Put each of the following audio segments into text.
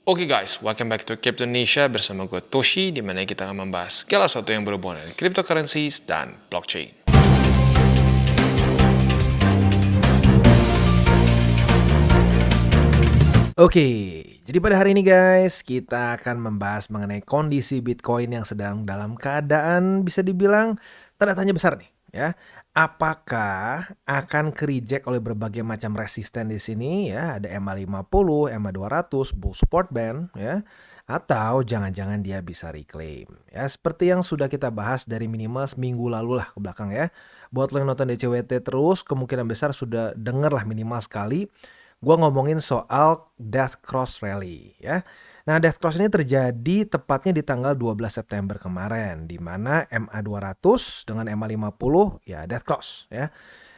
Oke guys, welcome back to Crypto Indonesia bersama gue Toshi, di mana kita akan membahas segala sesuatu yang berhubungan dengan cryptocurrencies dan blockchain. Oke, jadi pada hari ini guys, kita akan membahas mengenai kondisi Bitcoin yang sedang dalam keadaan bisa dibilang tanda tanya besar nih, ya. Apakah akan ke-reject oleh berbagai macam resisten di sini ya, ada EMA 50, EMA 200, Bull Support Band ya, atau jangan-jangan dia bisa reclaim. Ya, seperti yang sudah kita bahas dari minimal seminggu lalu lah ke belakang ya. Buat lo yang nonton DCWT terus, kemungkinan besar sudah denger lah minimal sekali gue ngomongin soal Death Cross Rally ya. Nah, Death Cross ini terjadi tepatnya di tanggal 12 September kemarin, di mana MA 200 dengan MA 50 ya Death Cross ya.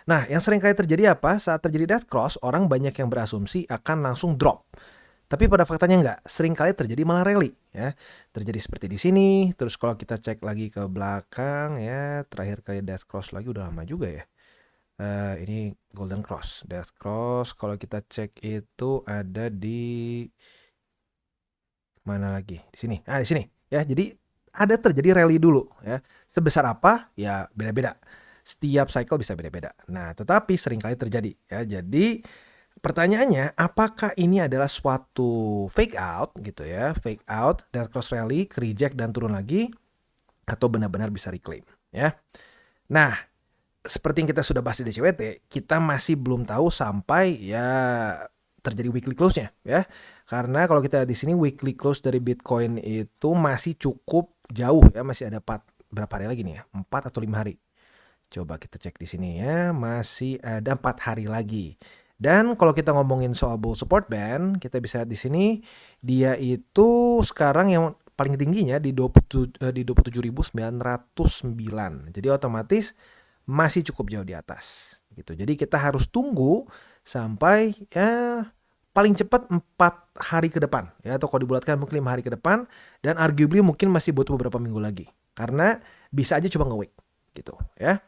Nah, yang sering kali terjadi apa? Saat terjadi Death Cross, orang banyak yang berasumsi akan langsung drop. Tapi pada faktanya enggak, sering kali terjadi malah rally ya. Terjadi seperti di sini, terus kalau kita cek lagi ke belakang ya, terakhir kali Death Cross lagi udah lama juga ya. Ini Golden Cross, Death Cross. Kalau kita cek itu ada di mana lagi? Di sini. Di sini ya. Jadi ada terjadi rally dulu ya. Sebesar apa? Ya beda-beda. Setiap cycle bisa beda-beda. Nah, tetapi seringkali terjadi ya. Jadi pertanyaannya, apakah ini adalah suatu fake out gitu ya? Fake out, Death Cross rally, reject dan turun lagi, atau benar-benar bisa reclaim ya. Nah, seperti yang kita sudah bahas di DCWT, kita masih belum tahu sampai ya terjadi weekly close-nya ya. Karena kalau kita di sini weekly close dari Bitcoin itu masih cukup jauh ya, masih ada berapa hari lagi nih ya? 4 atau 5 hari. Coba kita cek di sini ya, masih ada 4 hari lagi. Dan kalau kita ngomongin soal Bull Support Band, kita bisa lihat di sini dia itu sekarang yang paling tingginya di 27.909. Jadi otomatis masih cukup jauh di atas gitu. Jadi kita harus tunggu sampai ya paling cepat 4 hari ke depan ya, atau kalau dibulatkan mungkin 5 hari ke depan, dan arguably mungkin masih butuh beberapa minggu lagi karena bisa aja coba nge-wake gitu ya.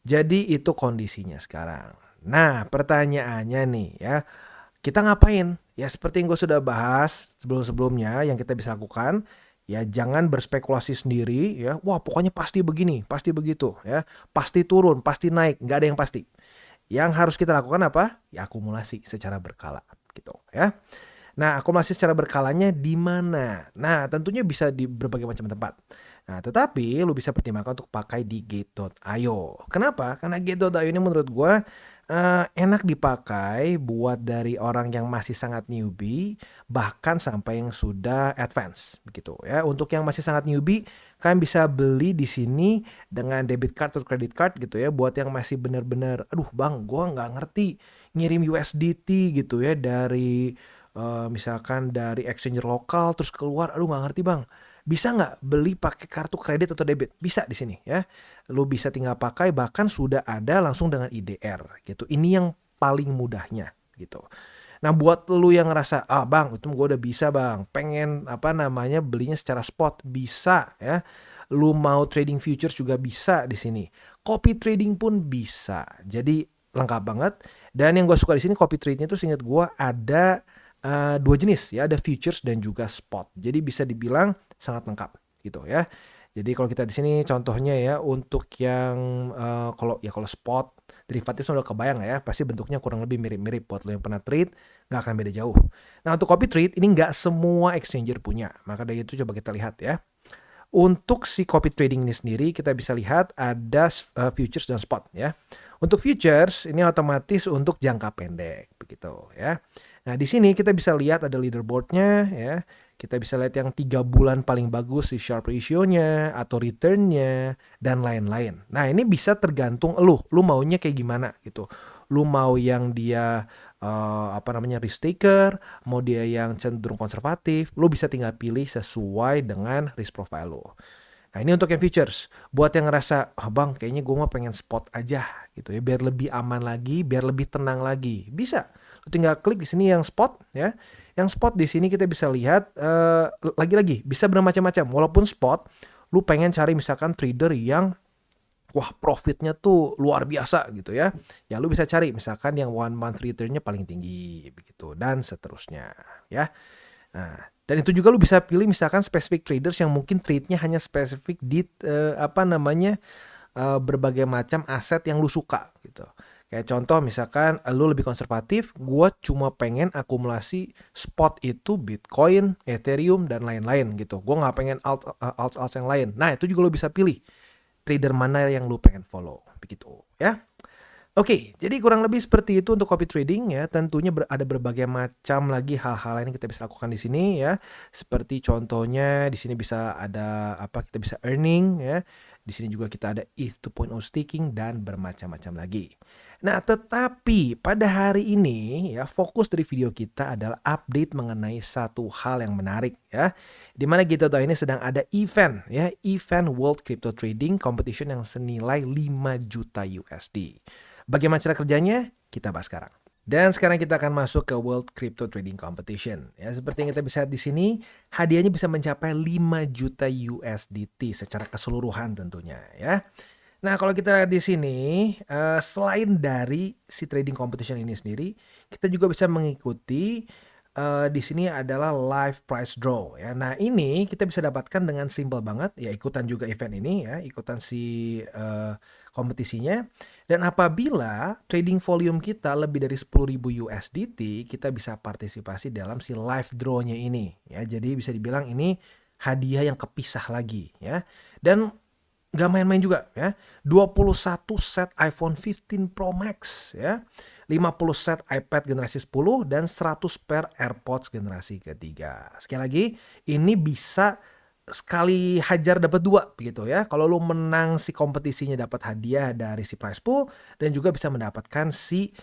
Jadi itu kondisinya sekarang. Nah, pertanyaannya nih ya, kita ngapain? Ya seperti yang gue sudah bahas sebelum-sebelumnya, yang kita bisa lakukan ya jangan berspekulasi sendiri ya. Wah, pokoknya pasti begini, pasti begitu ya. Pasti turun, pasti naik, nggak ada yang pasti. Yang harus kita lakukan apa? Ya akumulasi secara berkala gitu ya. Nah, akumulasi secara berkalanya di mana? Nah, tentunya bisa di berbagai macam tempat. Nah, tetapi lu bisa pertimbangkan untuk pakai di Gate.io. Kenapa? Karena Gate.io ini menurut gue enak dipakai buat dari orang yang masih sangat newbie bahkan sampai yang sudah advance begitu ya. Untuk yang masih sangat newbie, kalian bisa beli di sini dengan debit card atau credit card gitu ya. Buat yang masih benar-benar, aduh bang, gue nggak ngerti ngirim USDT gitu ya dari misalkan dari exchanger lokal terus keluar, aduh nggak ngerti bang. Bisa nggak beli pakai kartu kredit atau debit? Bisa di sini ya. Lu bisa tinggal pakai, bahkan sudah ada langsung dengan IDR gitu. Ini yang paling mudahnya gitu. Nah, buat lu yang ngerasa, bang, itu gue udah bisa bang, pengen belinya secara spot, bisa ya. Lu mau trading futures juga bisa di sini. Copy trading pun bisa. Jadi lengkap banget. Dan yang gue suka di sini copy trade-nya tuh seingat gue ada 2 jenis ya, ada futures dan juga spot. Jadi bisa dibilang sangat lengkap gitu ya. Jadi kalau kita di sini contohnya ya, untuk yang kalau spot derivatif sudah kebayang ya, pasti bentuknya kurang lebih mirip-mirip. Buat lo yang pernah trade nggak akan beda jauh. Nah, untuk copy trade ini nggak semua exchanger punya, maka dari itu coba kita lihat ya. Untuk si copy trading ini sendiri kita bisa lihat ada futures dan spot ya. Untuk futures ini otomatis untuk jangka pendek begitu ya. Nah, di sini kita bisa lihat ada leaderboardnya ya. Kita bisa lihat yang 3 bulan paling bagus, si Sharpe ratio-nya atau return-nya dan lain-lain. Nah, ini bisa tergantung lu maunya kayak gimana gitu. Lu mau yang dia risk taker, mau dia yang cenderung konservatif, lu bisa tinggal pilih sesuai dengan risk profile lu. Nah, ini untuk yang futures. Buat yang ngerasa, bang kayaknya gue mah pengen spot aja gitu ya, biar lebih aman lagi, biar lebih tenang lagi. Bisa. Lu tinggal klik di sini yang spot ya. Yang spot di sini kita bisa lihat lagi-lagi bisa bermacam-macam. Walaupun spot, lu pengen cari misalkan trader yang wah profitnya tuh luar biasa gitu ya. Ya lu bisa cari misalkan yang 1 month return-nya paling tinggi begitu dan seterusnya ya. Nah, Dan itu juga lu bisa pilih misalkan spesifik traders yang mungkin trade-nya hanya spesifik di berbagai macam aset yang lu suka gitu. Kayak contoh misalkan lu lebih konservatif, gua cuma pengen akumulasi spot itu Bitcoin, Ethereum dan lain-lain gitu. Gua nggak pengen alt yang lain. Nah itu juga lu bisa pilih trader mana yang lu pengen follow begitu ya. Oke, jadi kurang lebih seperti itu untuk copy trading ya. Tentunya ada berbagai macam lagi hal-hal lain yang kita bisa lakukan di sini ya. Seperti contohnya di sini bisa ada kita bisa earning ya. Di sini juga kita ada ETH 2.0 staking dan bermacam-macam lagi. Nah, tetapi pada hari ini ya fokus dari video kita adalah update mengenai satu hal yang menarik ya. Di mana kita tahu ini sedang ada event ya, event World Crypto Trading Competition yang senilai 5 juta USD. Bagaimana cara kerjanya? Kita bahas sekarang. Dan sekarang kita akan masuk ke World Crypto Trading Competition. Ya, seperti yang kita bisa lihat di sini, hadiahnya bisa mencapai 5 juta USDT secara keseluruhan tentunya ya. Nah, kalau kita lihat di sini, selain dari si trading competition ini sendiri, kita juga bisa mengikuti di sini adalah live price draw ya. Nah, ini kita bisa dapatkan dengan simple banget ya, ikutan juga event ini ya, ikutan si kompetisinya. Dan apabila trading volume kita lebih dari 10.000 USDT, kita bisa partisipasi dalam si live draw-nya ini ya. Jadi bisa dibilang ini hadiah yang kepisah lagi ya. Dan gak main-main juga ya. 21 set iPhone 15 Pro Max ya. 50 set iPad generasi 10 dan 100 pair AirPods generasi ketiga. Sekali lagi, ini bisa sekali hajar dapat 2 begitu ya. Kalau lu menang si kompetisinya dapat hadiah dari si prize pool dan juga bisa mendapatkan si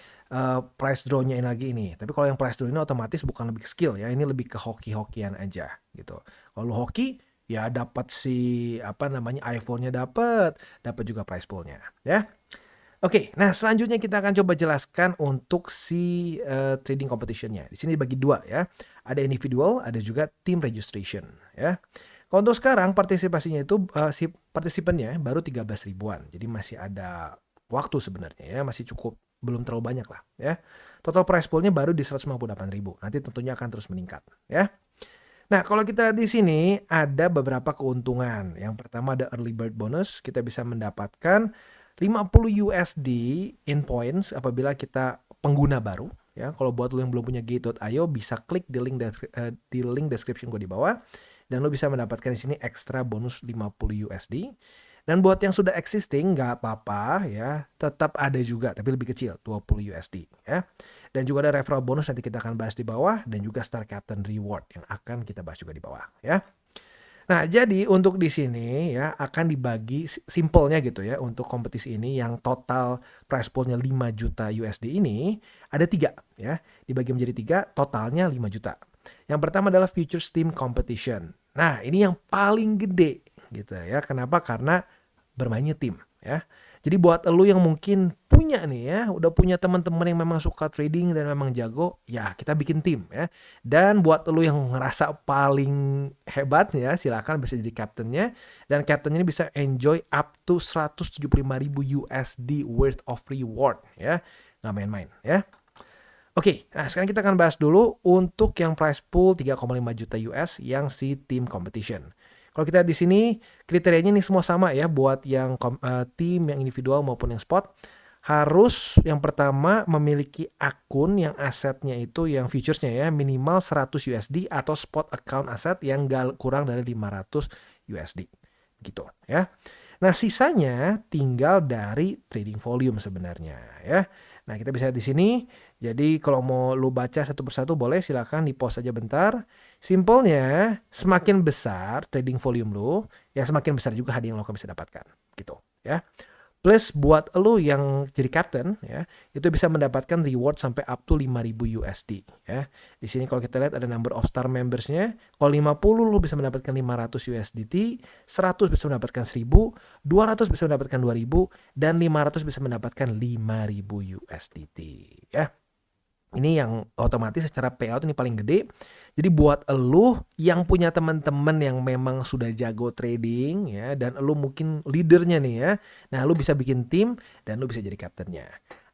prize draw-nya lagi ini. Tapi kalau yang prize draw ini otomatis bukan lebih ke skill ya, ini lebih ke hoki-hokian aja gitu. Kalau lu hoki ya dapat si iPhone-nya dapat juga prize pool-nya ya. Oke, nah selanjutnya kita akan coba jelaskan untuk si trading competition-nya. Di sini dibagi 2 ya. Ada individual, ada juga team registration ya. Kalau untuk sekarang partisipasinya itu si partisipannya baru 13 ribuan. Jadi masih ada waktu sebenarnya ya, masih cukup, belum terlalu banyak lah ya. Total prize pool-nya baru di 158 ribu. Nanti tentunya akan terus meningkat ya. Nah, kalau kita di sini ada beberapa keuntungan. Yang pertama ada early bird bonus, kita bisa mendapatkan 50 USD in points apabila kita pengguna baru ya. Kalau buat lo yang belum punya Gate.io bisa klik di link description gue di bawah dan lo bisa mendapatkan di sini ekstra bonus 50 USD. Dan buat yang sudah existing nggak apa-apa ya, tetap ada juga tapi lebih kecil 20 USD ya. Dan juga ada referral bonus nanti kita akan bahas di bawah dan juga Star Captain Reward yang akan kita bahas juga di bawah ya. Nah, jadi untuk di sini ya akan dibagi simpelnya gitu ya untuk kompetisi ini yang total prize pool-nya 5 juta USD ini ada 3 ya. Dibagi menjadi 3, totalnya 5 juta. Yang pertama adalah Futures Team Competition. Nah, ini yang paling gede gitu ya. Kenapa? Karena bermainnya tim ya. Jadi buat lu yang mungkin punya nih ya, udah punya teman-teman yang memang suka trading dan memang jago, ya kita bikin tim ya. Dan buat lu yang ngerasa paling hebat ya, silakan bisa jadi captainnya. Dan captainnya ini bisa enjoy up to 175.000 USD worth of reward ya. Nggak main-main ya. Oke, nah sekarang kita akan bahas dulu untuk yang prize pool 3,5 juta US yang si team competition. Kalau kita lihat di sini kriterianya ini semua sama ya buat yang tim yang individual maupun yang spot. Harus yang pertama memiliki akun yang asetnya itu yang futuresnya ya minimal 100 USD atau spot account aset yang gak kurang dari 500 USD gitu ya. Nah, sisanya tinggal dari trading volume sebenarnya ya. Nah, kita bisa lihat di sini. Jadi kalau mau lu baca satu persatu boleh, silakan di pause aja bentar. Simpelnya, semakin besar trading volume lu, ya semakin besar juga hadiah yang lo bisa dapatkan gitu ya. Plus buat lu yang jadi captain ya, itu bisa mendapatkan reward sampai up to 5.000 USD ya. Di sini kalau kita lihat ada number of star membersnya. Kalau 50 lu bisa mendapatkan 500 USDT, 100 bisa mendapatkan 1.000, 200 bisa mendapatkan 2.000 dan 500 bisa mendapatkan 5.000 USDT ya. Ini yang otomatis secara payout ini paling gede. Jadi buat elu yang punya teman-teman yang memang sudah jago trading ya dan elu mungkin leadernya nih ya. Nah, lu bisa bikin tim dan lu bisa jadi kaptennya.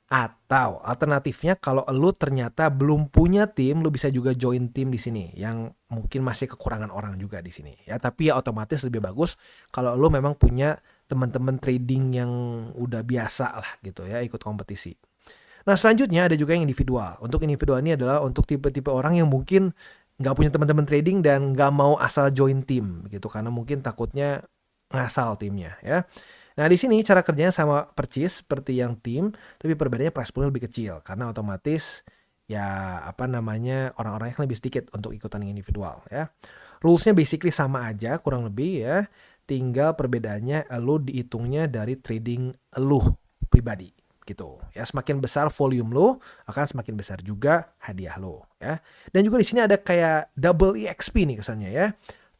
Atau alternatifnya kalau lu ternyata belum punya tim, lu bisa juga join tim di sini yang mungkin masih kekurangan orang juga di sini ya. Tapi ya otomatis lebih bagus kalau lu memang punya teman-teman trading yang udah biasa lah gitu ya ikut kompetisi. Nah selanjutnya ada juga yang individual. Untuk individual ini adalah untuk tipe-tipe orang yang mungkin nggak punya teman-teman trading dan nggak mau asal join tim gitu karena mungkin takutnya ngasal timnya ya. Nah di sini cara kerjanya sama persis seperti yang tim, tapi perbedaannya price poolnya lebih kecil karena otomatis ya apa namanya orang-orangnya kan lebih sedikit untuk ikutan yang individual ya. Rulesnya basically sama aja kurang lebih ya. Tinggal perbedaannya lu dihitungnya dari trading lu pribadi gitu ya. Semakin besar volume lu akan semakin besar juga hadiah lu ya. Dan juga di sini ada kayak double EXP nih kesannya ya.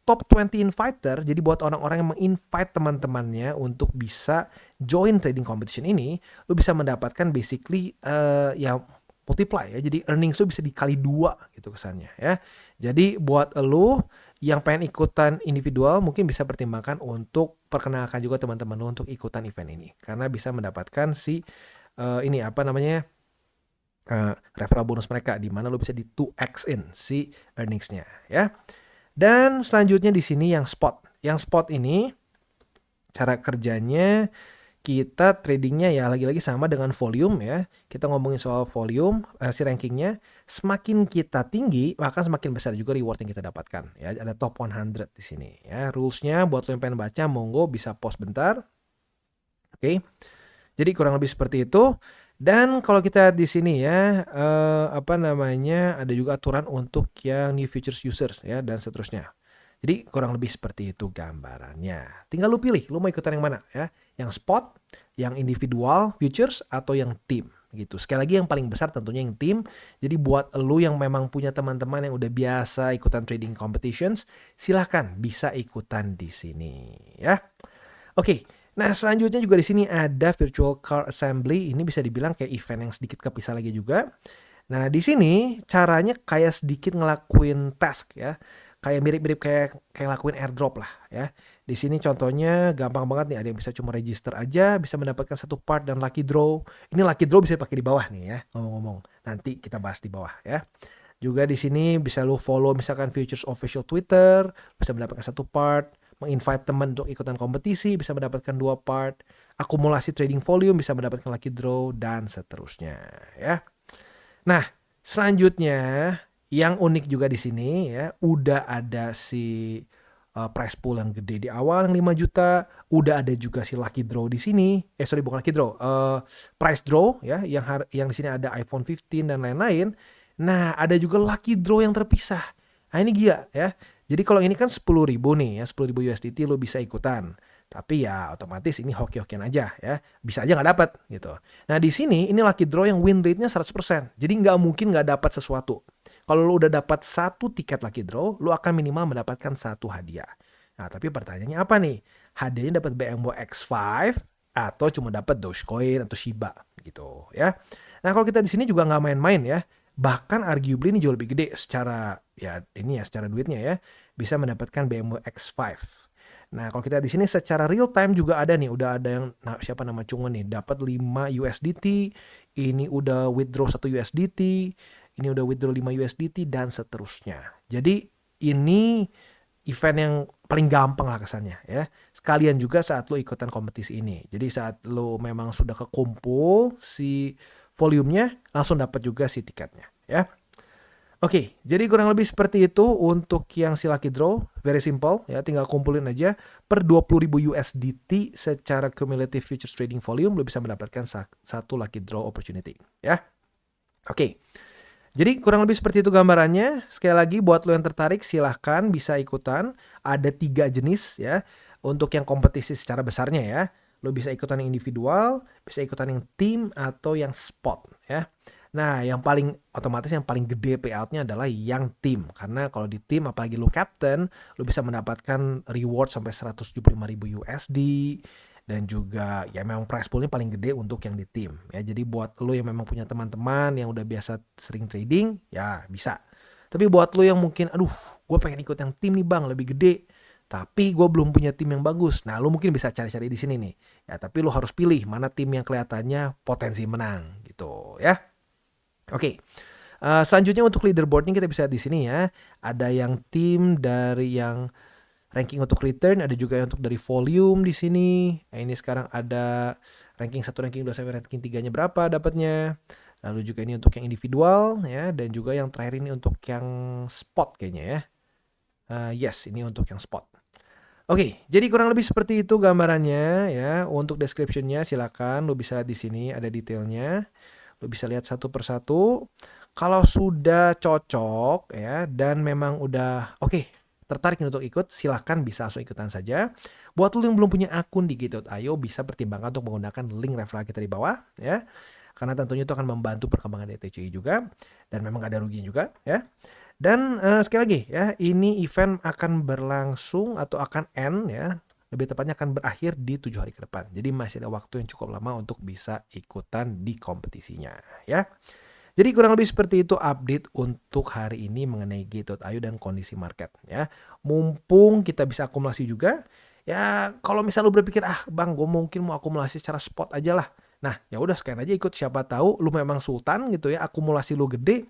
Top 20 inviter, jadi buat orang-orang yang menginvite teman-temannya untuk bisa join trading competition ini, lu bisa mendapatkan basically ya multiply ya. Jadi earnings lu bisa dikali 2 gitu kesannya ya. Jadi buat lu yang pengen ikutan individual mungkin bisa pertimbangkan untuk perkenalkan juga teman-teman lu untuk ikutan event ini karena bisa mendapatkan si ini apa namanya referral bonus mereka di mana lu bisa di 2x in si earningsnya ya. Dan selanjutnya di sini yang spot. Yang spot ini cara kerjanya kita tradingnya ya lagi-lagi sama dengan volume ya. Kita ngomongin soal volume, si rankingnya. Semakin kita tinggi, maka semakin besar juga reward yang kita dapatkan. Ya, ada top 100 di sini. Ya, rulesnya buat lo yang pengen baca, monggo bisa pause bentar. Oke. Jadi kurang lebih seperti itu. Dan kalau kita di sini ya apa namanya ada juga aturan untuk yang new futures users ya dan seterusnya. Jadi kurang lebih seperti itu gambarannya. Tinggal lu pilih, lu mau ikutan yang mana ya? Yang spot, yang individual futures atau yang team gitu. Sekali lagi yang paling besar tentunya yang team. Jadi buat lu yang memang punya teman-teman yang udah biasa ikutan trading competitions, silahkan bisa ikutan di sini ya. Oke. Nah selanjutnya juga di sini ada virtual car assembly. Ini bisa dibilang kayak event yang sedikit kepisah lagi juga. Nah di sini caranya kayak sedikit ngelakuin task ya, kayak mirip-mirip kayak ngelakuin airdrop lah ya. Di sini contohnya gampang banget nih, ada yang bisa cuma register aja, bisa mendapatkan satu part dan lucky draw. Ini lucky draw bisa dipakai di bawah nih ya, ngomong-ngomong. Nanti kita bahas di bawah ya. Juga di sini bisa lu follow misalkan Futures official Twitter, bisa mendapatkan satu part. Menginvite teman untuk ikutan kompetisi bisa mendapatkan 2 part, akumulasi trading volume bisa mendapatkan lucky draw dan seterusnya ya. Nah, selanjutnya yang unik juga di sini ya, udah ada si prize pool yang gede di awal yang 5 juta, udah ada juga si lucky draw di sini. Bukan lucky draw, prize draw ya yang di sini ada iPhone 15 dan lain-lain. Nah, ada juga lucky draw yang terpisah. Nah, ini gila ya. Jadi kalau ini kan 10.000 nih ya, 10.000 USDT lo bisa ikutan. Tapi ya otomatis ini hoki-hokian aja ya. Bisa aja nggak dapat gitu. Nah di sini ini lucky draw yang win rate-nya 100%. Jadi nggak mungkin nggak dapat sesuatu. Kalau lo udah dapat 1 tiket lucky draw, lo akan minimal mendapatkan 1 hadiah. Nah tapi pertanyaannya apa nih? Hadiahnya dapat BMW X5 atau cuma dapat Dogecoin atau Shiba gitu ya. Nah kalau kita di sini juga nggak main-main ya. Bahkan arguably ini jauh lebih gede secara duitnya ya, bisa mendapatkan BMW X5. Nah, kalau kita di sini secara real time juga ada nih, udah ada yang siapa nama Cungun nih, dapat 5 USDT, ini udah withdraw 1 USDT, ini udah withdraw 5 USDT dan seterusnya. Jadi ini event yang paling gampang lah kesannya ya. Sekalian juga saat lo ikutan kompetisi ini. Jadi saat lo memang sudah kekumpul si volumenya, langsung dapat juga si tiketnya ya. Oke, jadi kurang lebih seperti itu untuk yang si lucky draw. Very simple ya, tinggal kumpulin aja per 20.000 USDT secara cumulative futures trading volume lo bisa mendapatkan 1 lucky draw opportunity ya. Oke. Jadi kurang lebih seperti itu gambarannya. Sekali lagi buat lo yang tertarik silahkan bisa ikutan. Ada 3 jenis ya. Untuk yang kompetisi secara besarnya ya. Lo bisa ikutan yang individual, bisa ikutan yang team atau yang spot ya. Nah yang paling otomatis yang paling gede payoutnya adalah yang team. Karena kalau di team apalagi lo captain, lo bisa mendapatkan reward sampai 175.000 USD. Dan juga ya memang prize poolnya paling gede untuk yang di tim ya. Jadi buat lo yang memang punya teman-teman yang udah biasa sering trading ya bisa. Tapi buat lo yang mungkin aduh gue pengen ikut yang tim nih bang lebih gede, tapi gue belum punya tim yang bagus. Nah lo mungkin bisa cari-cari di sini nih ya. Tapi lo harus pilih mana tim yang kelihatannya potensi menang gitu. gitu ya. Oke. Selanjutnya untuk leaderboardnya kita bisa lihat di sini ya. Ada yang tim dari yang ranking untuk return, ada juga yang untuk dari volume di sini. Nah, ini sekarang ada ranking 1, ranking 2 sampai ranking 3-nya berapa dapatnya. Lalu juga ini untuk yang individual ya, dan juga yang terakhir ini untuk yang spot kayaknya ya. Yes, ini untuk yang spot. Oke, jadi kurang lebih seperti itu gambarannya ya. Untuk description-nya silakan lu bisa lihat di sini ada detailnya. Lu bisa lihat satu persatu. Kalau sudah cocok ya dan memang udah oke, tertarik untuk ikut, silahkan bisa langsung ikutan saja. Buat lu yang belum punya akun di Gate.io bisa pertimbangkan untuk menggunakan link referral kita di bawah ya. Karena tentunya itu akan membantu perkembangan DTCI juga dan memang gak ada ruginya juga ya. Dan sekali lagi ya, ini event akan berlangsung atau akan end ya. Lebih tepatnya akan berakhir di 7 hari ke depan. Jadi masih ada waktu yang cukup lama untuk bisa ikutan di kompetisinya ya. Jadi kurang lebih seperti itu update untuk hari ini mengenai Gate.io dan kondisi market ya. Mumpung kita bisa akumulasi juga, ya kalau misal lu berpikir bang gue mungkin mau akumulasi secara spot aja lah. Nah ya udah sekalian aja ikut, siapa tahu lu memang sultan gitu ya, akumulasi lu gede,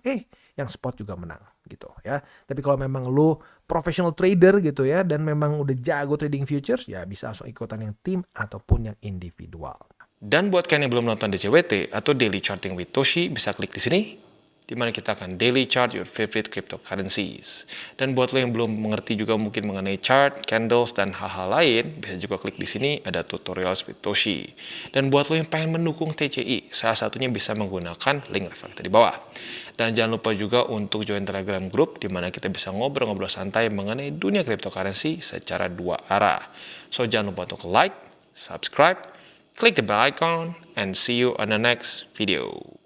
yang spot juga menang gitu ya. Tapi kalau memang lu professional trader gitu ya dan memang udah jago trading futures, ya bisa langsung ikutan yang tim ataupun yang individual. Dan buat kalian yang belum nonton DCWT atau Daily Charting with Toshi, bisa klik di sini, di mana kita akan daily chart your favorite cryptocurrencies. Dan buat lo yang belum mengerti juga mungkin mengenai chart, candles, dan hal-hal lain, bisa juga klik di sini, ada tutorials with Toshi. Dan buat lo yang pengen mendukung TCI, salah satunya bisa menggunakan link referral di bawah. Dan jangan lupa juga untuk join Telegram group, di mana kita bisa ngobrol-ngobrol santai mengenai dunia cryptocurrency secara 2 arah. So jangan lupa untuk like, subscribe, click the bell icon, and see you on the next video.